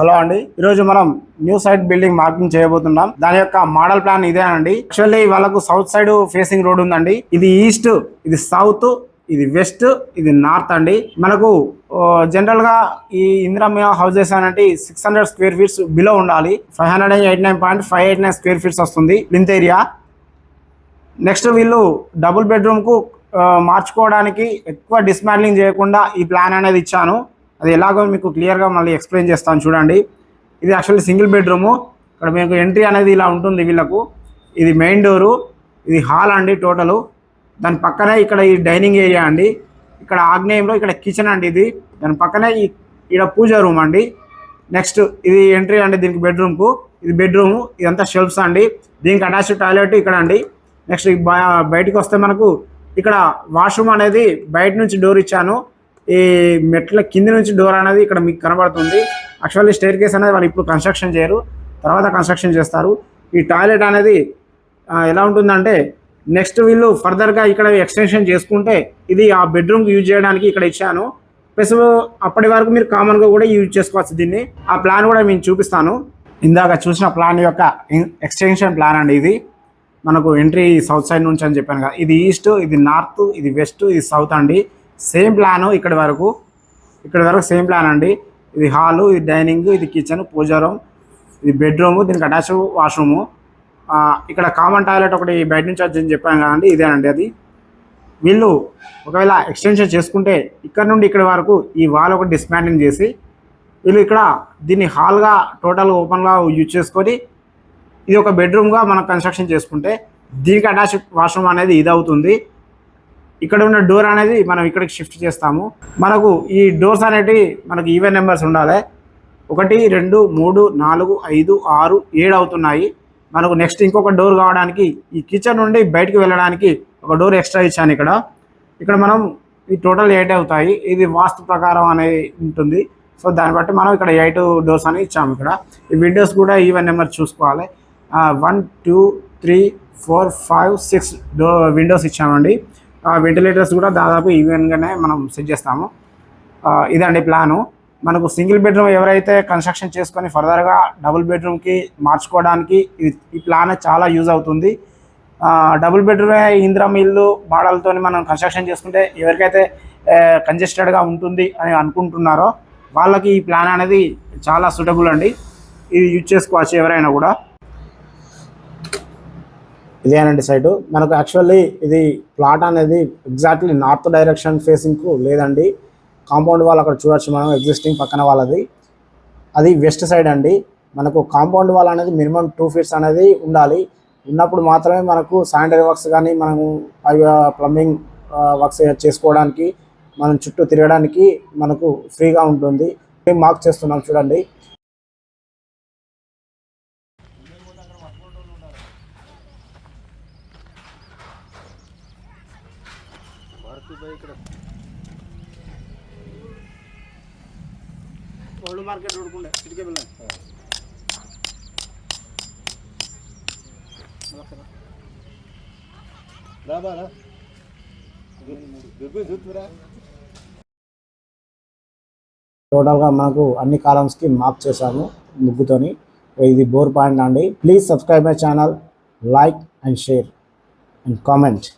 Hello అండి, ఈరోజు మనం న్యూ సైట్ బిల్డింగ్ మార్కింగ్ చేయబోతున్నాం. దాని యొక్క మోడల్ ప్లాన్ ఇదే అండి. యాక్చువల్లీ వాళ్ళకు సౌత్ సైడ్ ఫేసింగ్ రోడ్ ఉందండి. ఇది ఈస్ట్, ఇది సౌత్, ఇది వెస్ట్, ఇది నార్త్ అండి. మనకు జనరల్ గా ఈ ఇందిరా హౌసెస్ అంటే 600 స్క్వేర్ ఫీట్స్ బిలో ఉండాలి. 589.589 స్క్వేర్ ఫీట్స్ వస్తుంది ప్లింత్ ఏరియా. నెక్స్ట్ వీళ్ళు డబుల్ బెడ్రూమ్ కు మార్చుకోవడానికి ఎక్కువ డిస్మాండ్లింగ్ చేయకుండా ఈ ప్లాన్ అనేది ఇచ్చాను. అది ఎలాగో మీకు క్లియర్గా మళ్ళీ ఎక్స్ప్లెయిన్ చేస్తాను చూడండి. ఇది యాక్చువల్లీ సింగిల్ బెడ్రూము. ఇక్కడ మీకు ఎంట్రీ అనేది ఇలా ఉంటుంది వీళ్ళకు. ఇది మెయిన్ డోరు, ఇది హాల్ అండి టోటలు. దాని పక్కనే ఇక్కడ ఈ డైనింగ్ ఏరియా అండి. ఇక్కడ ఆగ్నేయంలో ఇక్కడ కిచెన్ అండి. ఇది దాని పక్కనే ఇక్కడ పూజ రూమ్ అండి. నెక్స్ట్ ఇది ఎంట్రీ అండి దీనికి బెడ్రూమ్కు. ఇది బెడ్రూము, ఇదంతా షెల్ఫ్స్ అండి. దీనికి అటాచ్డ్ టాయిలెట్ ఇక్కడ అండి. నెక్స్ట్ బయటికి వస్తే మనకు ఇక్కడ వాష్రూమ్ అనేది బయట నుంచి డోర్ ఇచ్చాను. ఈ మెట్ల కింది నుంచి డోర్ అనేది ఇక్కడ మీకు కనబడుతుంది. యాక్చువల్లీ స్టేర్ కేస్ అనేది వాళ్ళు ఇప్పుడు కన్స్ట్రక్షన్ చేయరు, తర్వాత కన్స్ట్రక్షన్ చేస్తారు. ఈ టాయిలెట్ అనేది ఎలా ఉంటుందంటే నెక్స్ట్ వీళ్ళు ఫర్దర్గా ఇక్కడ ఎక్స్టెన్షన్ చేసుకుంటే ఇది ఆ బెడ్రూమ్కి యూజ్ చేయడానికి ఇక్కడ ఇచ్చాను. ప్లస్ అప్పటి వరకు మీరు కామన్గా కూడా యూజ్ చేసుకోవచ్చు దీన్ని. ఆ ప్లాన్ కూడా నేను చూపిస్తాను. ఇందాక చూసిన ప్లాన్ యొక్క ఎక్స్టెన్షన్ ప్లాన్ అండి ఇది. మనకు ఎంట్రీ సౌత్ సైడ్ నుంచి అని చెప్పాను కదా. ఇది ఈస్ట్, ఇది నార్త్, ఇది వెస్ట్, ఇది సౌత్ అండి. సేమ్ ప్లాను ఇక్కడి వరకు సేమ్ ప్లాన్ అండి. ఇది హాలు, ఇది డైనింగ్, ఇది కిచెన్, పూజా రూమ్, ఇది బెడ్రూము, దీనికి అటాచ్ వాష్రూము. ఇక్కడ కామన్ టాయిలెట్ ఒకటి బయట నుంచి వచ్చి చెప్పాను కదండి, ఇదేనండి అది. వీళ్ళు ఒకవేళ ఎక్స్టెన్షన్ చేసుకుంటే ఇక్కడ నుండి ఇక్కడ వరకు ఈ వాల్ ఒకటి డిస్మాంట్లింగ్ చేసి వీళ్ళు ఇక్కడ దీన్ని హాల్గా టోటల్గా ఓపెన్గా యూజ్ చేసుకొని ఇది ఒక బెడ్రూమ్గా మనం కన్స్ట్రక్షన్ చేసుకుంటే దీనికి అటాచ్ వాష్రూమ్ అనేది ఇది అవుతుంది. ఇక్కడ ఉన్న డోర్ అనేది మనం ఇక్కడికి షిఫ్ట్ చేస్తాము. మనకు ఈ డోర్స్ అనేటివి మనకు ఈవెన్ నెంబర్స్ ఉండాలి. 1, 2, 3, 4, 5, 6, 7 అవుతున్నాయి. మనకు నెక్స్ట్ ఇంకొక డోర్ కావడానికి ఈ కిచెన్ నుండి బయటికి వెళ్ళడానికి ఒక డోర్ ఎక్స్ట్రా ఇచ్చాను ఇక్కడ మనం ఈ టోటల్ 8 అవుతాయి. ఇది వాస్తు ప్రకారం అనేది ఉంటుంది. సో దాన్ని బట్టి మనం ఇక్కడ 8 డోర్స్ అని ఇచ్చాము. ఇక్కడ ఈ విండోస్ కూడా ఈవెన్ నెంబర్ చూసుకోవాలి. 1, 2, 3, 4, 5, 6 విండోస్ ఇచ్చామండి. వెంటిలేటర్స్ కూడా దాదాపు ఈవెన్గానే మనం సెట్ చేస్తాము. ఇదండి ప్లాను. మనకు సింగిల్ బెడ్రూమ్ ఎవరైతే కన్స్ట్రక్షన్ చేసుకొని ఫర్దర్గా డబుల్ బెడ్రూమ్కి మార్చుకోవడానికి ఈ ప్లాన్ చాలా యూజ్ అవుతుంది. డబుల్ బెడ్రూమే ఇందిరా ఇల్లు మోడల్తో మనం కన్స్ట్రక్షన్ చేసుకుంటే ఎవరికైతే కంజెస్టెడ్గా ఉంటుంది అని అనుకుంటున్నారో వాళ్ళకి ఈ ప్లాన్ అనేది చాలా సూటబుల్ అండి. ఇది యూజ్ చేసుకోవచ్చు ఎవరైనా కూడా. ఇదేనండి సైటు. మనకు యాక్చువల్లీ ఇది ప్లాట్ అనేది ఎగ్జాక్ట్లీ నార్త్ డైరెక్షన్ ఫేసింగ్కు లేదండి. కాంపౌండ్ వాల్ అక్కడ చూడొచ్చు మనం, ఎగ్జిస్టింగ్ పక్కన వాళ్ళది. అది వెస్ట్ సైడ్ అండి. మనకు కాంపౌండ్ వాల్ అనేది మినిమం 2 ఫీట్స్ అనేది ఉండాలి. ఉన్నప్పుడు మాత్రమే మనకు శానిటరీ వర్క్స్ కానీ మనము ప్లంబింగ్ వర్క్స్ చేసుకోవడానికి మనం చుట్టూ తిరగడానికి మనకు ఫ్రీగా ఉంటుంది. మేము మార్క్ చేస్తున్నాం చూడండి. ఓల్డ్ మార్కెట్ రోడ్కుండే చిటికే పిల్ల టోటల్గా మనకు అన్ని కాలమ్స్కి మార్క్ చేశాము ముగ్గుతోని. ఇది బోర్ పాయింట్ అండి. Please subscribe my channel, like and share and comment.